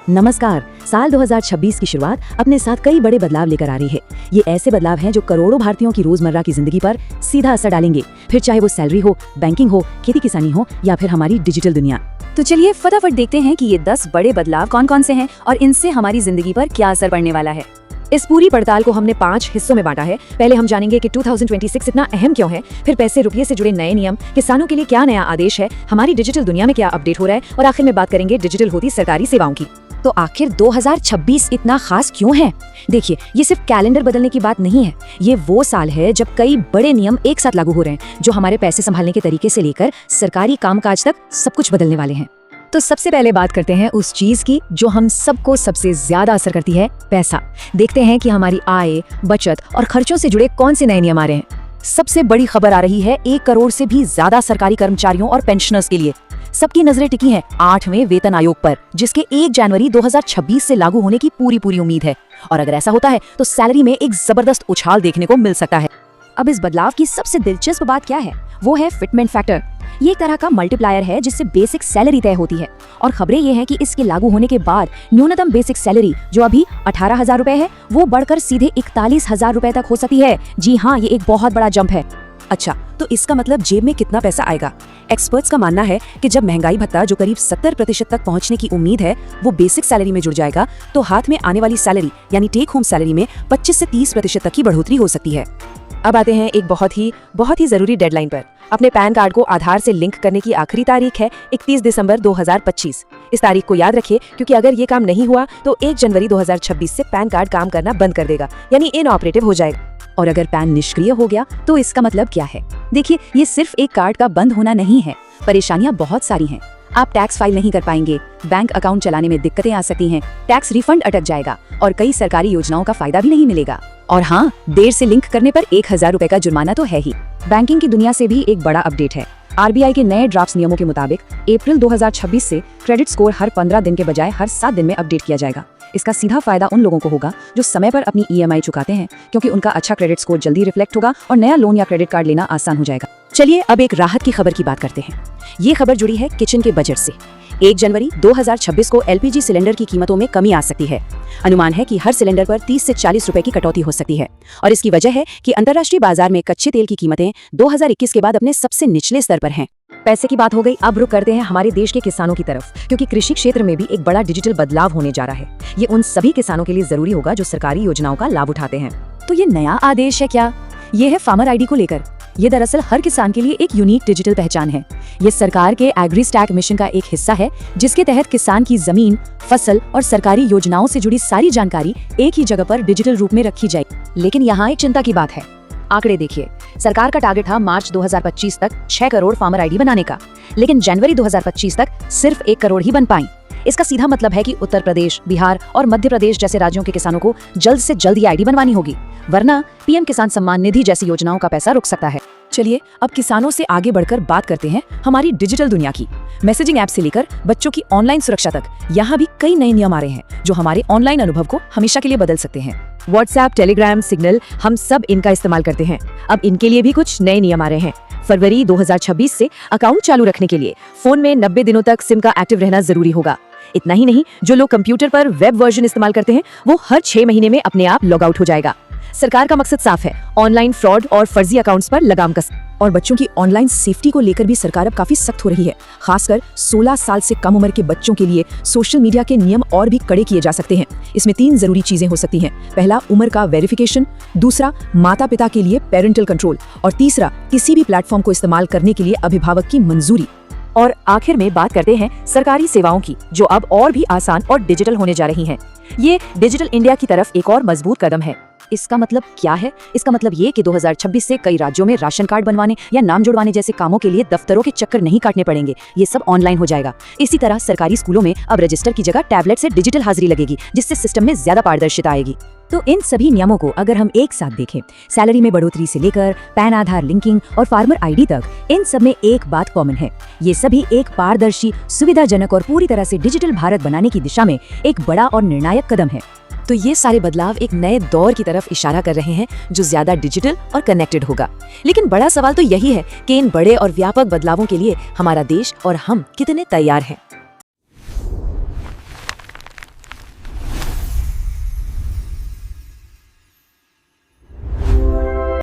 नमस्कार। साल 2026 की शुरुआत अपने साथ कई बड़े बदलाव लेकर आ रही है। ये ऐसे बदलाव हैं जो करोड़ों भारतीयों की रोजमर्रा की जिंदगी पर सीधा असर डालेंगे, फिर चाहे वो सैलरी हो, बैंकिंग हो, खेती किसानी हो या फिर हमारी डिजिटल दुनिया। तो चलिए फटाफट देखते हैं कि ये 10 बड़े बदलाव कौन कौन से हैं और इनसे हमारी जिंदगी पर क्या असर पड़ने वाला है। इस पूरी पड़ताल को हमने 5 हिस्सों में बांटा है। पहले हम जानेंगे कि 2026 इतना अहम क्यों है, फिर पैसे रुपये से जुड़े नए नियम, किसानों के लिए क्या नया आदेश है, हमारी डिजिटल दुनिया में क्या अपडेट हो रहा है और आखिर में बात करेंगे डिजिटल होती सरकारी सेवाओं की। तो आखिर 2026 इतना खास क्यों है? देखिए, ये सिर्फ कैलेंडर बदलने की बात नहीं है। ये वो साल है जब कई बड़े नियम एक साथ लागू हो रहे हैं, जो हमारे पैसे संभालने के तरीके से लेकर सरकारी कामकाज तक सब कुछ बदलने वाले हैं। तो सबसे पहले बात करते हैं उस चीज की जो हम सबको सबसे ज्यादा असर करती है, पैसा। देखते हैं कि हमारी आय, बचत और खर्चों से जुड़े कौन से नए नियम आ रहे हैं। सबसे बड़ी खबर आ रही है 1 करोड़ से भी ज्यादा सरकारी कर्मचारियों और पेंशनर्स के लिए। सबकी नजरें टिकी हैं 8वें वेतन आयोग पर, जिसके 1 जनवरी 2026 से लागू होने की पूरी उम्मीद है। और अगर ऐसा होता है तो सैलरी में एक जबरदस्त उछाल देखने को मिल सकता है। अब इस बदलाव की सबसे दिलचस्प बात क्या है? वो है फिटमेंट फैक्टर। ये एक तरह का मल्टीप्लायर है जिससे बेसिक सैलरी तय होती है। और खबरें ये हैं कि इसके लागू होने के बाद न्यूनतम बेसिक सैलरी जो अभी 18,000 रुपए है, वो बढ़कर सीधे 41,000 रुपए तक हो सकती है। जी हाँ, ये एक बहुत बड़ा जंप है। अच्छा, तो इसका मतलब जेब में कितना पैसा आएगा? एक्सपर्ट्स का मानना है कि जब महंगाई भत्ता जो करीब 70% तक पहुंचने की उम्मीद है वो बेसिक सैलरी में जुड़ जाएगा, तो हाथ में आने वाली सैलरी यानी टेक होम सैलरी में 25 से 30% तक की बढ़ोतरी हो सकती है। अब आते हैं एक बहुत ही जरूरी डेडलाइन पर। अपने पैन कार्ड को आधार से लिंक करने की आखिरी तारीख है 31 दिसंबर 2025। इस तारीख को याद रखिए, क्योंकि अगर ये काम नहीं हुआ तो 1 जनवरी 2026 से पैन कार्ड काम करना बंद कर देगा, यानी इनऑपरेटिव हो जाएगा। और अगर पैन निष्क्रिय हो गया तो इसका मतलब क्या है? देखिए, ये सिर्फ एक कार्ड का बंद होना नहीं है। परेशानियां बहुत सारी हैं। आप टैक्स फाइल नहीं कर पाएंगे, बैंक अकाउंट चलाने में दिक्कतें आ सकती हैं, टैक्स रिफंड अटक जाएगा और कई सरकारी योजनाओं का फायदा भी नहीं मिलेगा। और हाँ, देर से लिंक करने पर 1,000 रुपए का जुर्माना तो है ही। बैंकिंग की दुनिया से भी एक बड़ा अपडेट है। आरबीआई के नए ड्राफ्ट नियमों के मुताबिक अप्रैल 2026 से क्रेडिट स्कोर हर 15 दिन के बजाय हर 7 दिन में अपडेट किया जाएगा। इसका सीधा फायदा उन लोगों को होगा जो समय पर अपनी ईएमआई चुकाते हैं, क्योंकि उनका अच्छा क्रेडिट स्कोर जल्दी रिफ्लेक्ट होगा और नया लोन या क्रेडिट कार्ड लेना आसान हो जाएगा। चलिए अब एक राहत की खबर की बात करते हैं। ये खबर जुड़ी है किचन के बजट से। 1 जनवरी 2026 को एलपीजी सिलेंडर की कीमतों में कमी आ सकती है। अनुमान है कि हर सिलेंडर पर 30 से 40 रुपए की कटौती हो सकती है। और इसकी वजह है कि अंतर्राष्ट्रीय बाजार में कच्चे तेल की कीमतें 2021 के बाद अपने सबसे निचले स्तर पर हैं। पैसे की बात हो गई, अब रुक करते हैं हमारे देश के किसानों की तरफ, क्योंकि कृषि क्षेत्र में भी एक बड़ा डिजिटल बदलाव होने जा रहा है। ये उन सभी किसानों के लिए जरूरी होगा जो सरकारी योजनाओं का लाभ उठाते हैं। तो ये नया आदेश है क्या? ये है फार्मर आईडी को लेकर। ये दरअसल हर किसान के लिए एक यूनिक डिजिटल पहचान है। ये सरकार के एग्री स्टैक मिशन का एक हिस्सा है, जिसके तहत किसान की जमीन, फसल और सरकारी योजनाओं से जुड़ी सारी जानकारी एक ही जगह पर डिजिटल रूप में रखी जाएगी। लेकिन यहाँ एक चिंता की बात है। आंकड़े देखिए, सरकार का टारगेट था मार्च 2025 तक 6 करोड़ फार्मर आईडी बनाने का, लेकिन जनवरी 2025 तक सिर्फ 1 करोड़ ही बन पाई। इसका सीधा मतलब है कि उत्तर प्रदेश, बिहार और मध्य प्रदेश जैसे राज्यों के किसानों को जल्द से जल्द ये आईडी बनवानी होगी, वरना पीएम किसान सम्मान निधि जैसी योजनाओं का पैसा रुक सकता है। चलिए अब किसानों से आगे बढ़कर बात करते हैं हमारी डिजिटल दुनिया की। मैसेजिंग ऐप से लेकर बच्चों की ऑनलाइन सुरक्षा तक यहाँ भी कई नए नियम आ रहे हैं जो हमारे ऑनलाइन अनुभव को हमेशा के लिए बदल सकते हैं। व्हाट्सएप, टेलीग्राम, सिग्नल, हम सब इनका इस्तेमाल करते हैं। अब इनके लिए भी कुछ नए नियम आ रहे हैं। फरवरी 2026 से अकाउंट चालू रखने के लिए फोन में 90 दिनों तक सिम का एक्टिव रहना जरूरी होगा। इतना ही नहीं, जो लोग कंप्यूटर पर वेब वर्जन इस्तेमाल करते हैं वो हर 6 महीने में अपने आप लॉग आउट हो जाएगा। सरकार का मकसद साफ है, ऑनलाइन फ्रॉड और फर्जी अकाउंट्स पर लगाम कस। और बच्चों की ऑनलाइन सेफ्टी को लेकर भी सरकार अब काफी सख्त हो रही है। खासकर 16 साल से कम उम्र के बच्चों के लिए सोशल मीडिया के नियम और भी कड़े किए जा सकते हैं। इसमें 3 जरूरी चीजें हो सकती हैं। पहला, उम्र का वेरिफिकेशन, दूसरा, माता पिता के लिए पेरेंटल कंट्रोल, और तीसरा, किसी भी प्लेटफॉर्म को इस्तेमाल करने के लिए अभिभावक की मंजूरी। और आखिर में बात करते हैं सरकारी सेवाओं की, जो अब और भी आसान और डिजिटल होने जा रही हैं। ये डिजिटल इंडिया की तरफ एक और मजबूत कदम है। इसका मतलब क्या है? इसका मतलब ये कि 2026 से कई राज्यों में राशन कार्ड बनवाने या नाम जुड़वाने जैसे कामों के लिए दफ्तरों के चक्कर नहीं काटने पड़ेंगे। ये सब ऑनलाइन हो जाएगा। इसी तरह सरकारी स्कूलों में अब रजिस्टर की जगह टैबलेट से डिजिटल हाजिरी लगेगी, जिससे सिस्टम में ज्यादा पारदर्शिता आएगी। तो इन सभी नियमों को अगर हम एक साथ देखें, सैलरी में बढ़ोतरी से लेकर पैन आधार लिंकिंग और फार्मर आईडी तक, इन सब में एक बात कॉमन है। ये सभी एक पारदर्शी, सुविधाजनक और पूरी तरह से डिजिटल भारत बनाने की दिशा में एक बड़ा और निर्णायक कदम है। तो ये सारे बदलाव एक नए दौर की तरफ इशारा कर रहे हैं जो ज्यादा डिजिटल और कनेक्टेड होगा। लेकिन बड़ा सवाल तो यही है कि इन बड़े और व्यापक बदलावों के लिए हमारा देश और हम कितने तैयार हैं।